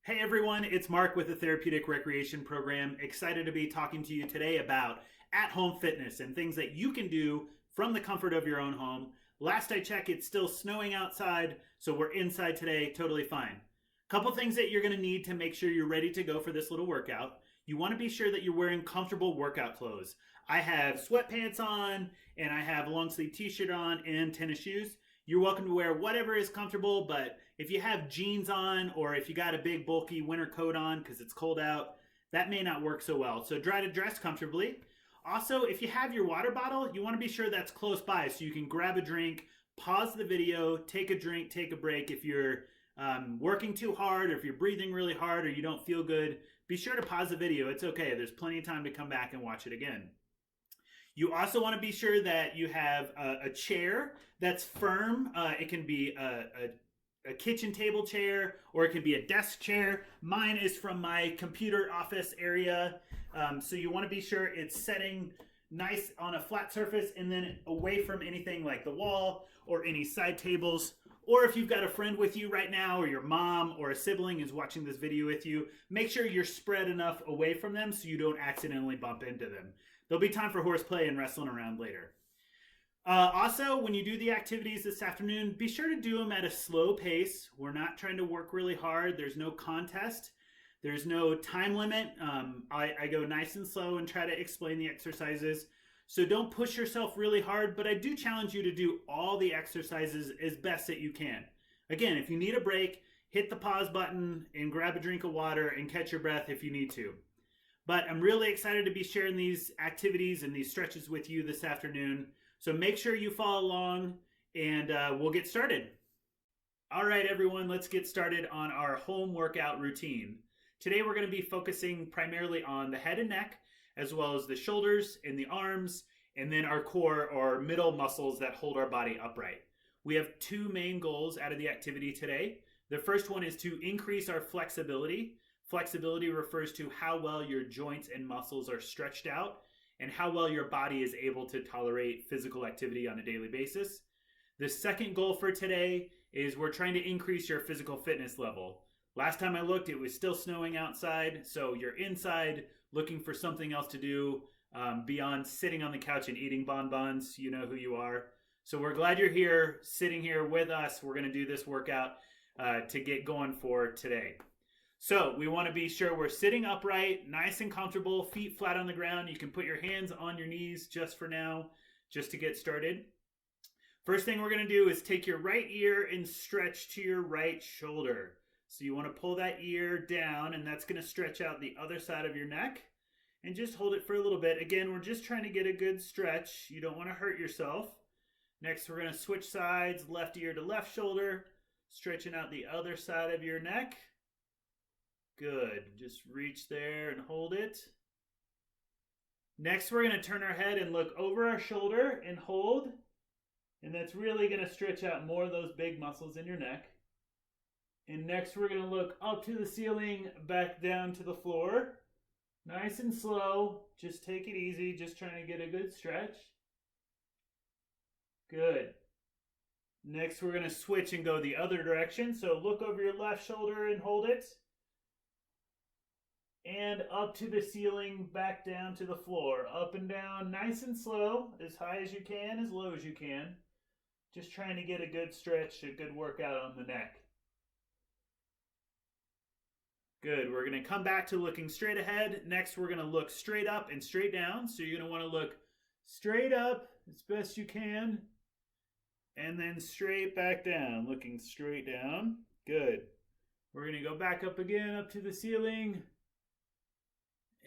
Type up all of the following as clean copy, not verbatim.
Hey everyone, it's Mark with the Therapeutic Recreation Program. Excited to be talking to you today about at-home fitness and things that you can do from the comfort of your own home. Last I checked, it's still snowing outside, so we're inside today, totally fine. Couple things that you're going to need to make sure you're ready to go for this little workout. You want to be sure that you're wearing comfortable workout clothes. I have sweatpants on, and I have a long sleeve t-shirt on and tennis shoes. You're welcome to wear whatever is comfortable, but if you have jeans on or if you got a big bulky winter coat on because it's cold out, that may not work so well. So try to dress comfortably. Also, if you have your water bottle, you want to be sure that's close by so you can grab a drink, pause the video, take a drink, take a break. If you're working too hard or if you're breathing really hard or you don't feel good, be sure to pause the video. It's okay. There's plenty of time to come back and watch it again. You also want to be sure that you have a chair that's firm. It can be a kitchen table chair or it can be a desk chair. Mine is from my computer office area. So you want to be sure it's setting nice on a flat surface and then away from anything like the wall or any side tables. Or if you've got a friend with you right now or your mom or a sibling is watching this video with you, make sure you're spread enough away from them so you don't accidentally bump into them. There'll be time for horseplay and wrestling around later. Also, when you do the activities this afternoon, be sure to do them at a slow pace. We're not trying to work really hard. There's no contest. There's no time limit. I go nice and slow and try to explain the exercises. So don't push yourself really hard, but I do challenge you to do all the exercises as best that you can. Again, if you need a break, hit the pause button and grab a drink of water and catch your breath if you need to. But I'm really excited to be sharing these activities and these stretches with you this afternoon. So make sure you follow along and we'll get started. All right, everyone, let's get started on our home workout routine. Today, we're going to be focusing primarily on the head and neck, as well as the shoulders and the arms, and then our core or middle muscles that hold our body upright. We have two main goals out of the activity today. The first one is to increase our flexibility. Flexibility refers to how well your joints and muscles are stretched out and how well your body is able to tolerate physical activity on a daily basis. The second goal for today is we're trying to increase your physical fitness level. Last time I looked, it was still snowing outside, so you're inside looking for something else to do beyond sitting on the couch and eating bonbons. You know who you are. So we're glad you're here, sitting here with us. We're going to do this workout to get going for today. So we want to be sure we're sitting upright, nice and comfortable, feet flat on the ground. You can put your hands on your knees just for now, just to get started. First thing we're going to do is take your right ear and stretch to your right shoulder. So you want to pull that ear down, and that's going to stretch out the other side of your neck. And just hold it for a little bit. Again, we're just trying to get a good stretch. You don't want to hurt yourself. Next, we're going to switch sides, left ear to left shoulder, stretching out the other side of your neck. Good. Just reach there and hold it. Next, we're going to turn our head and look over our shoulder and hold. And that's really going to stretch out more of those big muscles in your neck. And next, we're going to look up to the ceiling, back down to the floor. Nice and slow. Just take it easy. Just trying to get a good stretch. Good. Next, we're going to switch and go the other direction. So look over your left shoulder and hold it. And up to the ceiling, back down to the floor. Up and down, nice and slow, as high as you can, as low as you can. Just trying to get a good stretch, a good workout on the neck. Good, we're going to come back to looking straight ahead. Next, we're going to look straight up and straight down. So you're going to want to look straight up as best you can. And then straight back down, looking straight down. Good. We're going to go back up again, up to the ceiling.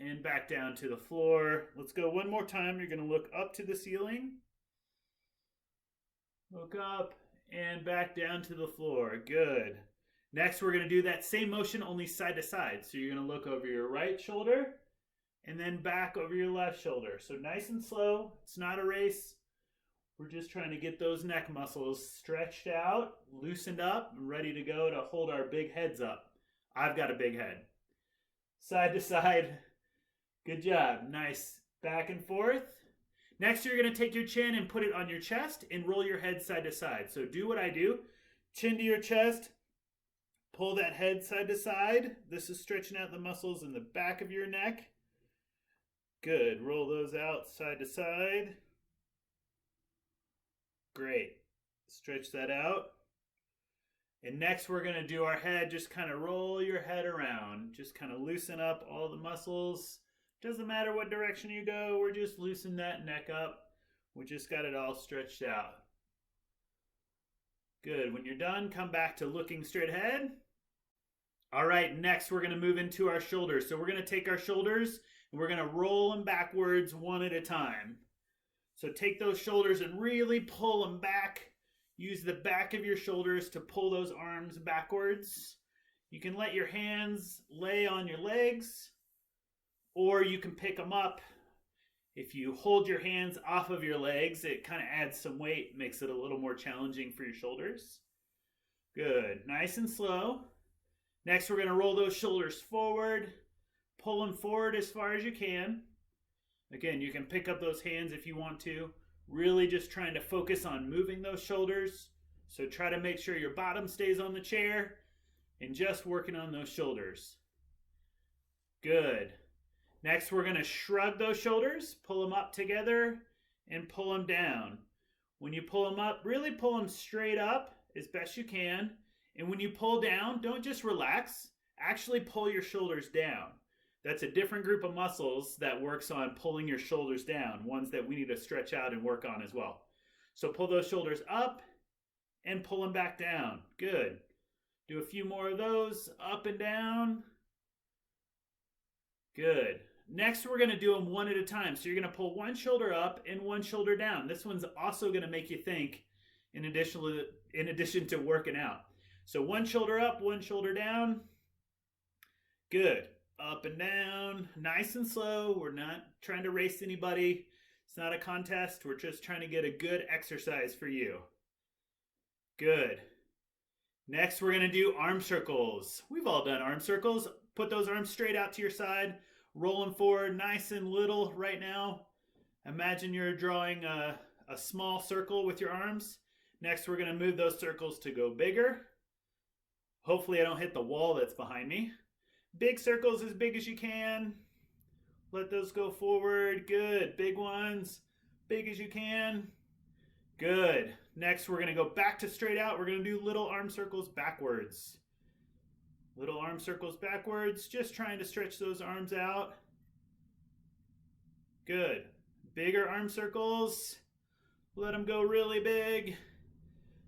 And back down to the floor. Let's go one more time. You're going to look up to the ceiling. Look up and back down to the floor. Good. Next, we're going to do that same motion, only side to side. So you're going to look over your right shoulder and then back over your left shoulder. So nice and slow. It's not a race. We're just trying to get those neck muscles stretched out, loosened up, and ready to go to hold our big heads up. I've got a big head. Side to side. Good job. Nice. Back and forth. Next, you're going to take your chin and put it on your chest and roll your head side to side. So do what I do. Chin to your chest. Pull that head side to side. This is stretching out the muscles in the back of your neck. Good. Roll those out side to side. Great. Stretch that out. And next we're going to do our head. Just kind of roll your head around. Just kind of loosen up all the muscles. Doesn't matter what direction you go. We're just loosening that neck up. We just got it all stretched out. Good. When you're done, come back to looking straight ahead. All right, next we're going to move into our shoulders. So we're going to take our shoulders and we're going to roll them backwards one at a time. So take those shoulders and really pull them back. Use the back of your shoulders to pull those arms backwards. You can let your hands lay on your legs, or you can pick them up. If you hold your hands off of your legs, it kind of adds some weight, makes it a little more challenging for your shoulders. Good. Nice and slow. Next, we're going to roll those shoulders forward. Pull them forward as far as you can. Again, you can pick up those hands if you want to. Really just trying to focus on moving those shoulders. So try to make sure your bottom stays on the chair and just working on those shoulders. Good. Next, we're going to shrug those shoulders, pull them up together, and pull them down. When you pull them up, really pull them straight up as best you can. And when you pull down, don't just relax. Actually pull your shoulders down. That's a different group of muscles that works on pulling your shoulders down, ones that we need to stretch out and work on as well. So pull those shoulders up and pull them back down. Good. Do a few more of those, up and down. Good. Next, we're going to do them one at a time. So you're going to pull one shoulder up and one shoulder down. This one's also going to make you think in addition to working out. So one shoulder up, one shoulder down. Good. Up and down. Nice and slow. We're not trying to race anybody. It's not a contest. We're just trying to get a good exercise for you. Good. Next, we're going to do arm circles. We've all done arm circles. Put those arms straight out to your side. Roll them forward nice and little right now. Imagine you're drawing a small circle with your arms. Next, we're going to move those circles to go bigger. Hopefully I don't hit the wall that's behind me. Big circles as big as you can. Let those go forward. Good. Big ones. Big as you can. Good. Next, we're going to go back to straight out. We're going to do little arm circles backwards. Little arm circles backwards. Just trying to stretch those arms out. Good. Bigger arm circles. Let them go really big.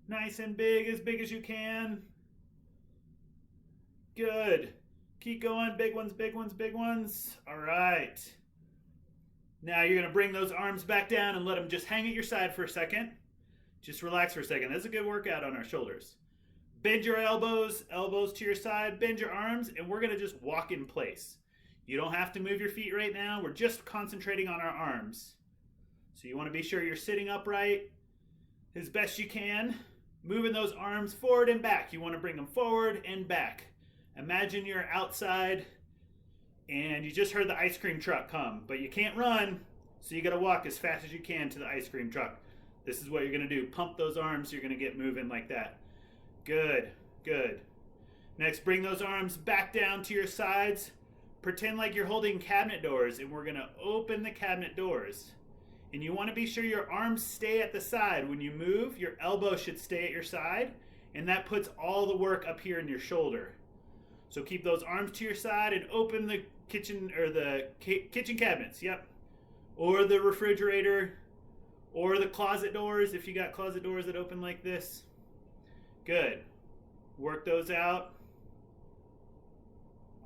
Nice and big as you can. Good. Keep going. Big ones, big ones, big ones. All right. Now you're going to bring those arms back down and let them just hang at your side for a second. Just relax for a second. That's a good workout on our shoulders. Bend your elbows, elbows to your side. Bend your arms, and we're going to just walk in place. You don't have to move your feet right now. We're just concentrating on our arms. So you want to be sure you're sitting upright as best you can. Moving those arms forward and back. You want to bring them forward and back. Imagine you're outside and you just heard the ice cream truck come, but you can't run, so you got to walk as fast as you can to the ice cream truck. This is what you're going to do. Pump those arms. You're going to get moving like that. Good, good. Next, bring those arms back down to your sides. Pretend like you're holding cabinet doors, and we're going to open the cabinet doors. And you want to be sure your arms stay at the side. When you move, your elbow should stay at your side, and that puts all the work up here in your shoulder. So keep those arms to your side and open the kitchen cabinets, yep. Or the refrigerator, or the closet doors if you got closet doors that open like this. Good. Work those out.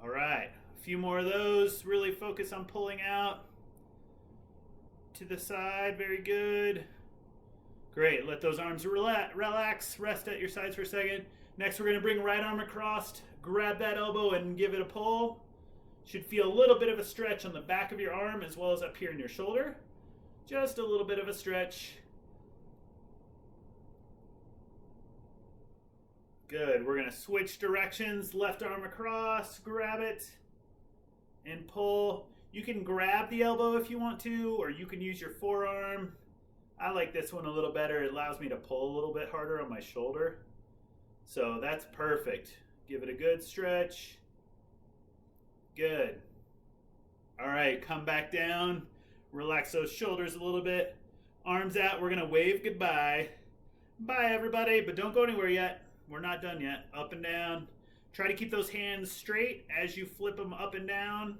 All right. A few more of those. Really focus on pulling out to the side. Very good. Great. Let those arms relax. Rest at your sides for a second. Next, we're going to bring right arm across. Grab that elbow and give it a pull. Should feel a little bit of a stretch on the back of your arm as well as up here in your shoulder. Just a little bit of a stretch. Good. We're going to switch directions. Left arm across. Grab it and pull. You can grab the elbow if you want to, or you can use your forearm. I like this one a little better. It allows me to pull a little bit harder on my shoulder. So that's perfect. Give it a good stretch. Good. All right, come back down. Relax those shoulders a little bit. Arms out. We're going to wave goodbye. Bye, everybody, but don't go anywhere yet. We're not done yet. Up and down. Try to keep those hands straight as you flip them up and down.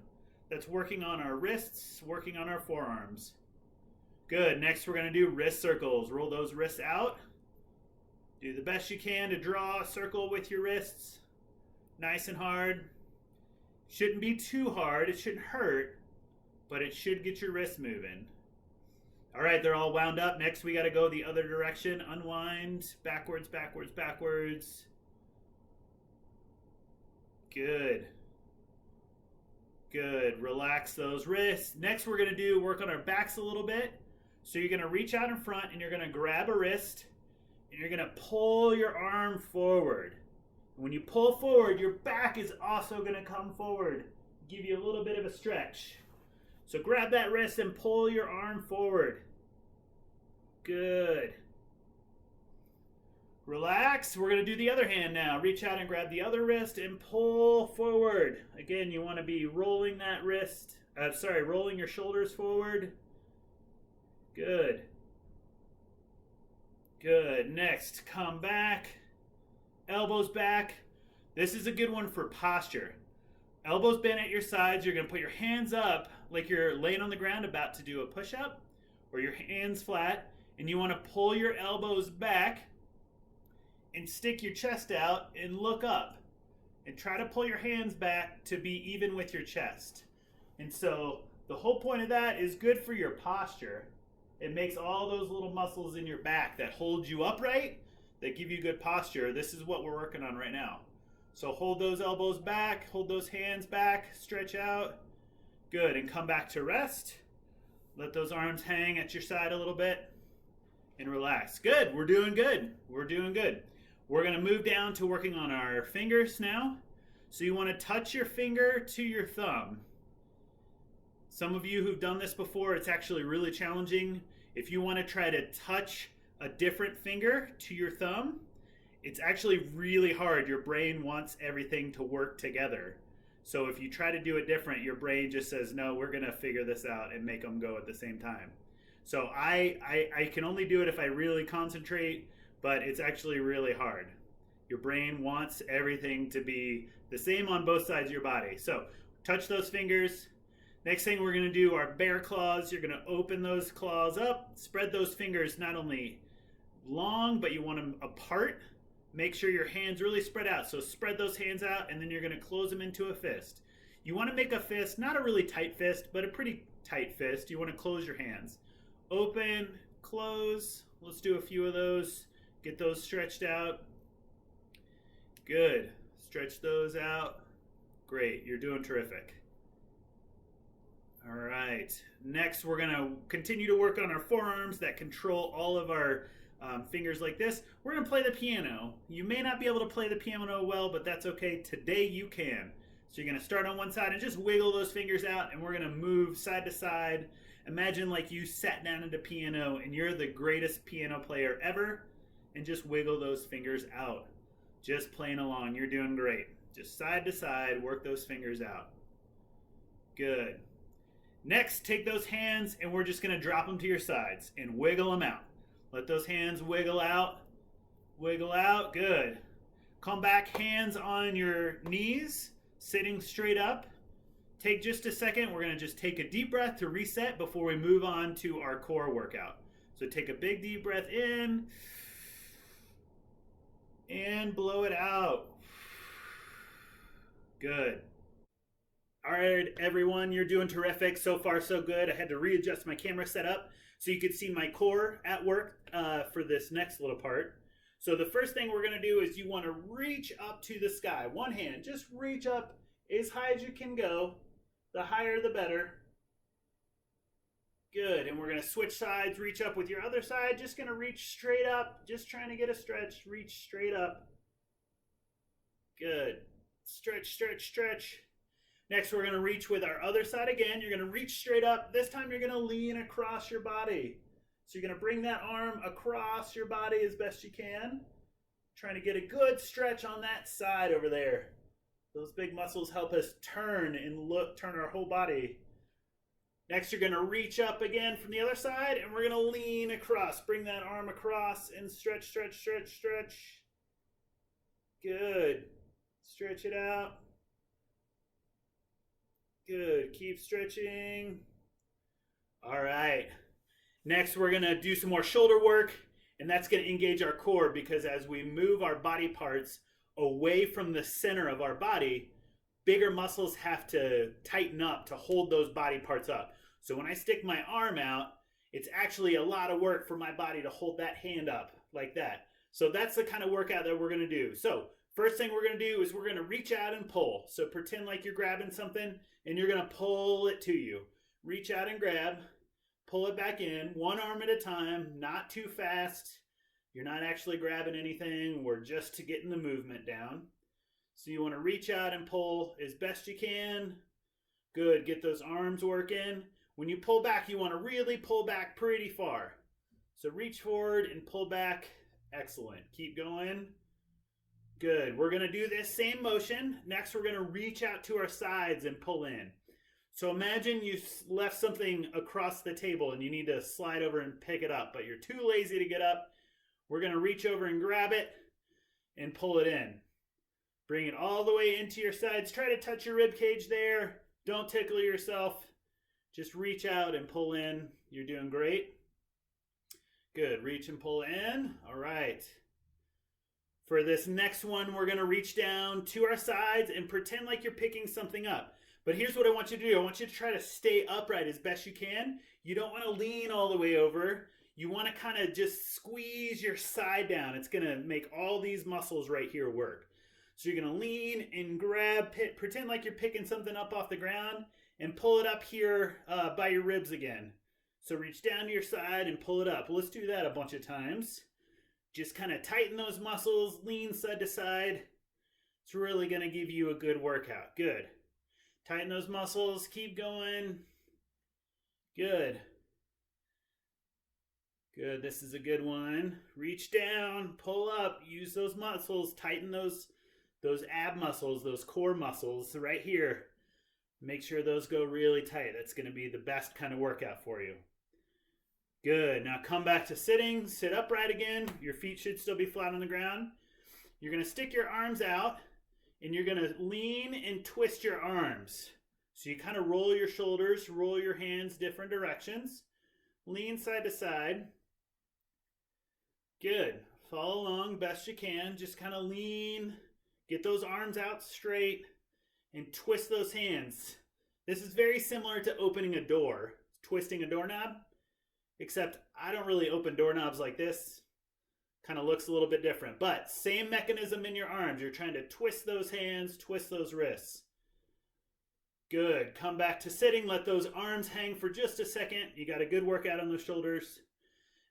That's working on our wrists, working on our forearms. Good. Next, we're going to do wrist circles. Roll those wrists out. Do the best you can to draw a circle with your wrists. Nice and hard. Shouldn't be too hard. It shouldn't hurt, but it should get your wrists moving. All right, they're all wound up. Next, we got to go the other direction. Unwind. Backwards, backwards, backwards. Good. Good. Relax those wrists. Next, we're going to work on our backs a little bit. So you're going to reach out in front and you're going to grab a wrist and you're going to pull your arm forward. When you pull forward, your back is also going to come forward. Give you a little bit of a stretch. So grab that wrist and pull your arm forward. Good. Relax. We're going to do the other hand now. Reach out and grab the other wrist and pull forward. Again, you want to be rolling that wrist. Rolling your shoulders forward. Good. Good. Next, come back. Elbows back. This is a good one for posture. Elbows bent at your sides. You're going to put your hands up like you're laying on the ground about to do a push-up, or your hands flat, and you want to pull your elbows back and stick your chest out and look up. And try to pull your hands back to be even with your chest. And so the whole point of that is good for your posture. It makes all those little muscles in your back that hold you upright, that give you good posture. This is what we're working on right now. So hold those elbows back, hold those hands back, stretch out. Good, and come back to rest. Let those arms hang at your side a little bit and relax. Good, we're doing good. We're doing good. We're gonna move down to working on our fingers now. So you wanna touch your finger to your thumb. Some of you who've done this before, it's actually really challenging. If you wanna try to touch a different finger to your thumb, it's actually really hard. Your brain wants everything to work together. So if you try to do it different, your brain just says, no, we're gonna figure this out and make them go at the same time. So I can only do it if I really concentrate, but it's actually really hard. Your brain wants everything to be the same on both sides of your body. So touch those fingers. Next thing we're gonna do are bear claws. You're gonna open those claws up, spread those fingers not only long, but you want them apart. Make sure your hands really spread out. So spread those hands out and then you're gonna close them into a fist. You wanna make a fist, not a really tight fist, but a pretty tight fist. You wanna close your hands. Open, close. Let's do a few of those. Get those stretched out. Good. Stretch those out. Great, you're doing terrific. All right, next we're gonna continue to work on our forearms that control all of our fingers like this. We're gonna play the piano. You may not be able to play the piano well, but that's okay. Today you can. So you're gonna start on one side and just wiggle those fingers out, and we're gonna move side to side. Imagine like you sat down at a piano and you're the greatest piano player ever, and just wiggle those fingers out. Just playing along, you're doing great. Just side to side, work those fingers out. Good. Next, take those hands and we're just gonna drop them to your sides and wiggle them out. Let those hands wiggle out, good. Come back, hands on your knees, sitting straight up. Take just a second, we're gonna just take a deep breath to reset before we move on to our core workout. So take a big deep breath in and blow it out. Good. All right, everyone, you're doing terrific. So far, so good. I had to readjust my camera setup so you could see my core at work for this next little part. So the first thing we're gonna do is you wanna reach up to the sky. One hand, just reach up as high as you can go. The higher, the better. Good, and we're gonna switch sides, reach up with your other side. Just gonna reach straight up, just trying to get a stretch. Reach straight up. Good, stretch, stretch, stretch. Next, we're gonna reach with our other side again. You're gonna reach straight up. This time you're gonna lean across your body. So you're gonna bring that arm across your body as best you can. Trying to get a good stretch on that side over there. Those big muscles help us turn and turn our whole body. Next, you're going to reach up again from the other side, and we're going to lean across. Bring that arm across and stretch, stretch, stretch, stretch. Good. Stretch it out. Good. Keep stretching. All right. Next, we're going to do some more shoulder work, and that's going to engage our core, because as we move our body parts away from the center of our body, bigger muscles have to tighten up to hold those body parts up. So when I stick my arm out, it's actually a lot of work for my body to hold that hand up like that. So that's the kind of workout that we're going to do. So first thing we're going to do is we're going to reach out and pull. So pretend like you're grabbing something and you're going to pull it to you. Reach out and grab, pull it back in, one arm at a time, not too fast. You're not actually grabbing anything. We're just getting the movement down. So you want to reach out and pull as best you can. Good. Get those arms working. When you pull back, you want to really pull back pretty far. So reach forward and pull back. Excellent. Keep going. Good. We're going to do this same motion. Next, we're going to reach out to our sides and pull in. So imagine you left something across the table and you need to slide over and pick it up, but you're too lazy to get up. We're going to reach over and grab it and pull it in. Bring it all the way into your sides. Try to touch your rib cage there. Don't tickle yourself. Just reach out and pull in. You're doing great. Good. Reach and pull in. All right. For this next one, we're going to reach down to our sides and pretend like you're picking something up. But here's what I want you to do. I want you to try to stay upright as best you can. You don't want to lean all the way over. You want to kind of just squeeze your side down. It's going to make all these muscles right here work. So you're going to lean and grab, pretend like you're picking something up off the ground, and pull it up here by your ribs again. So reach down to your side and pull it up. Let's do that a bunch of times. Just kind of tighten those muscles, lean side to side. It's really going to give you a good workout. Good. Tighten those muscles. Keep going. Good. Good. This is a good one. Reach down, pull up, use those muscles, tighten those ab muscles, those core muscles right here. Make sure those go really tight. That's going to be the best kind of workout for you. Good. Now come back to sitting. Sit upright again. Your feet should still be flat on the ground. You're going to stick your arms out and you're going to lean and twist your arms. So you kind of roll your shoulders, roll your hands different directions. Lean side to side. Good. Follow along best you can. Just kind of lean. Get those arms out straight and twist those hands. This is very similar to opening a door, twisting a doorknob, except I don't really open doorknobs like this. Kind of looks a little bit different, but same mechanism in your arms. You're trying to twist those hands, twist those wrists. Good. Come back to sitting. Let those arms hang for just a second. You got a good workout on those shoulders.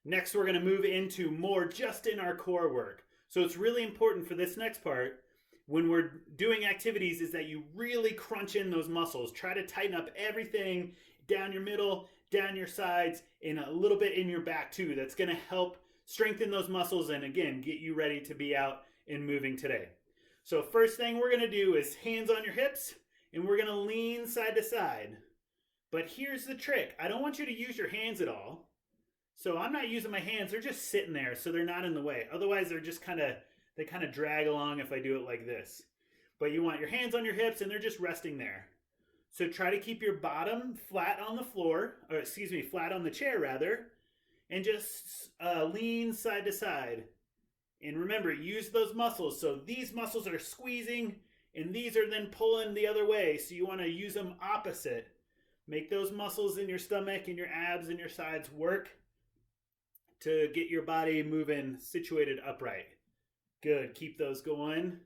Next, we're going to move into more just in our core work. So it's really important for this next part, when we're doing activities, is that you really crunch in those muscles. Try to tighten up everything down your middle, down your sides, and a little bit in your back too. That's going to help strengthen those muscles and again, get you ready to be out and moving today. So first thing we're going to do is hands on your hips, and we're going to lean side to side. But here's the trick. I don't want you to use your hands at all. So I'm not using my hands. They're just sitting there so they're not in the way. Otherwise, they're just they kind of drag along if I do it like this. But you want your hands on your hips and they're just resting there. So try to keep your bottom flat on the floor, or excuse me, flat on the chair rather, and just lean side to side. And remember, use those muscles. So these muscles are squeezing and these are then pulling the other way. So you want to use them opposite. Make those muscles in your stomach and your abs and your sides work to get your body moving, situated upright. Good. Keep those going.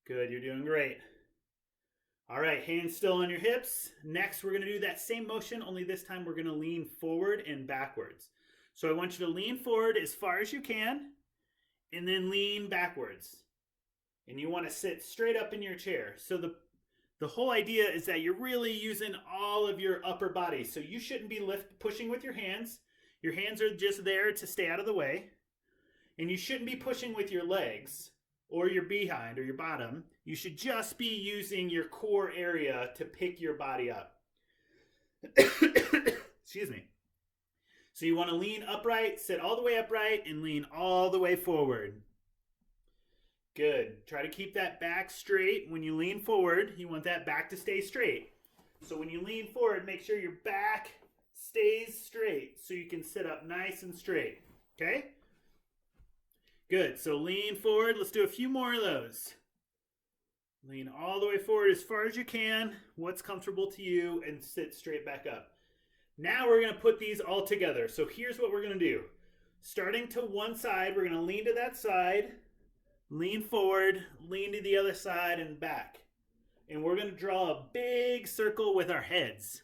Good. You're doing great. All right. Hands still on your hips. Next, we're going to do that same motion, only this time we're going to lean forward and backwards. So I want you to lean forward as far as you can and then lean backwards. And you want to sit straight up in your chair. So the whole idea is that you're really using all of your upper body. So you shouldn't be pushing with your hands. Your hands are just there to stay out of the way. And you shouldn't be pushing with your legs or your behind or your bottom. You should just be using your core area to pick your body up. Excuse me. So you want to lean upright, sit all the way upright, and lean all the way forward. Good. Try to keep that back straight. When you lean forward, you want that back to stay straight. So when you lean forward, make sure your back stays straight so you can sit up nice and straight. Okay? Good. So lean forward. Let's do a few more of those. Lean all the way forward as far as you can. What's comfortable to you, and sit straight back up. Now we're going to put these all together. So here's what we're going to do. Starting to one side, we're going to lean to that side, lean forward, lean to the other side and back. And we're going to draw a big circle with our heads.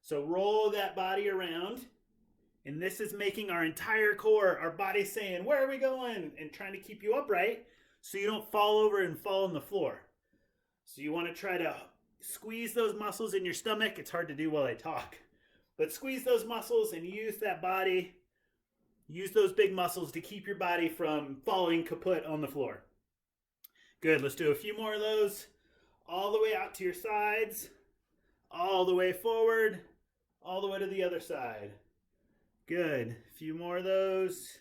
So roll that body around. And this is making our entire core, our body saying, where are we going? And trying to keep you upright so you don't fall over and fall on the floor. So you want to try to squeeze those muscles in your stomach. It's hard to do while I talk. But squeeze those muscles and use that body, use those big muscles to keep your body from falling kaput on the floor. Good, let's do a few more of those. All the way out to your sides, all the way forward, all the way to the other side. Good, a few more of those.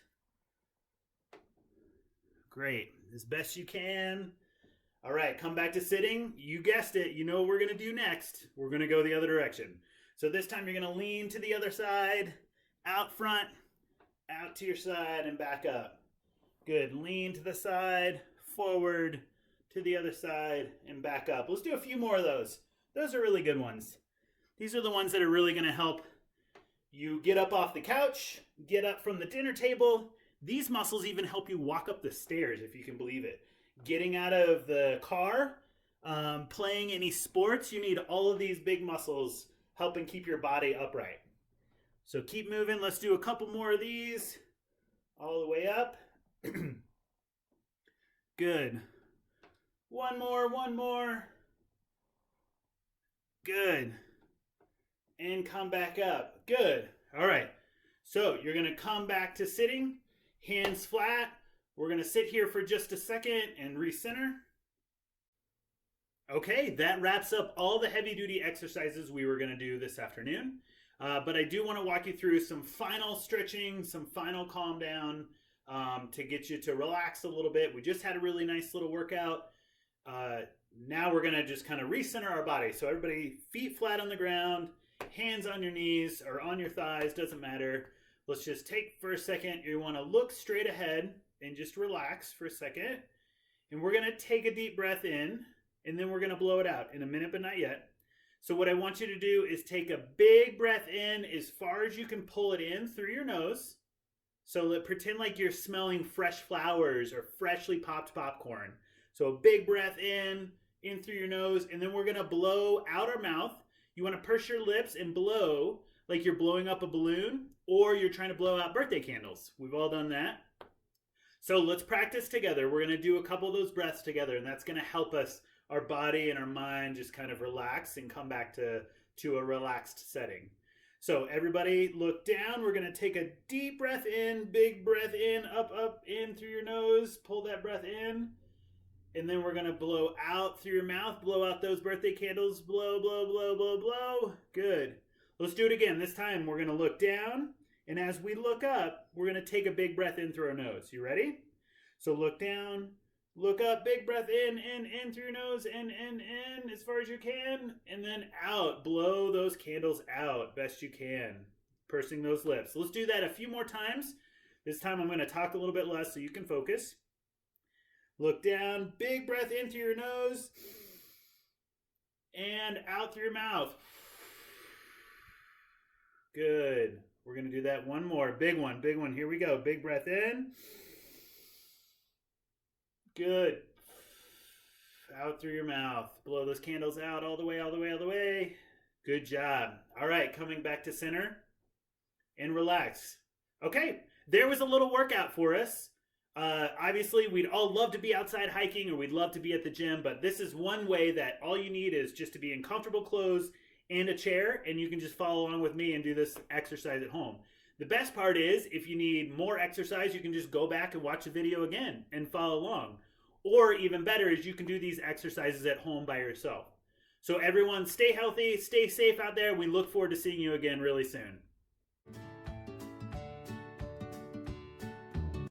Great, as best you can. All right, come back to sitting. You guessed it, you know what we're gonna do next. We're gonna go the other direction. So this time you're going to lean to the other side, out front, out to your side, and back up. Good. Lean to the side, forward, to the other side, and back up. Let's do a few more of those. Those are really good ones. These are the ones that are really going to help you get up off the couch, get up from the dinner table. These muscles even help you walk up the stairs, if you can believe it. Getting out of the car, playing any sports, you need all of these big muscles helping keep your body upright. So keep moving. Let's do a couple more of these. All the way up. Good. One more. Good. And come back up. Good. All right. So you're going to come back to sitting, hands flat. We're going to sit here for just a second and recenter. Okay, that wraps up all the heavy-duty exercises we were going to do this afternoon. But I do want to walk you through some final stretching, some final calm down to get you to relax a little bit. We just had a really nice little workout. Now we're going to just kind of recenter our body. So everybody, feet flat on the ground, hands on your knees or on your thighs, doesn't matter. Let's just take for a second. You want to look straight ahead and just relax for a second. And we're going to take a deep breath in. And then we're going to blow it out in a minute, but not yet. So what I want you to do is take a big breath in as far as you can pull it in through your nose. So pretend like you're smelling fresh flowers or freshly popped popcorn. So a big breath in through your nose, and then we're going to blow out our mouth. You want to purse your lips and blow like you're blowing up a balloon, or you're trying to blow out birthday candles. We've all done that. So let's practice together. We're going to do a couple of those breaths together, and that's going to help us, our body and our mind, just kind of relax and come back to a relaxed setting. So everybody look down. We're going to take a deep breath in, big breath in, up, in through your nose. Pull that breath in. And then we're going to blow out through your mouth. Blow out those birthday candles. Blow, blow, blow, blow, blow. Good. Let's do it again. This time we're going to look down. And as we look up, we're going to take a big breath in through our nose. You ready? So look down. Look up, big breath in through your nose, in, as far as you can, and then out. Blow those candles out best you can, pursing those lips. Let's do that a few more times. This time I'm going to talk a little bit less so you can focus. Look down, big breath in through your nose, and out through your mouth. Good. We're going to do that one more. Big one. Here we go. Big breath in. Good. Out through your mouth. Blow those candles out all the way. Good job. All right, coming back to center and relax. Okay, there was a little workout for us. Obviously, we'd all love to be outside hiking or we'd love to be at the gym, but this is one way that all you need is just to be in comfortable clothes and a chair, and you can just follow along with me and do this exercise at home. The best part is, if you need more exercise, you can just go back and watch the video again and follow along. Or even better is you can do these exercises at home by yourself. So everyone, stay healthy, stay safe out there. We look forward to seeing you again really soon.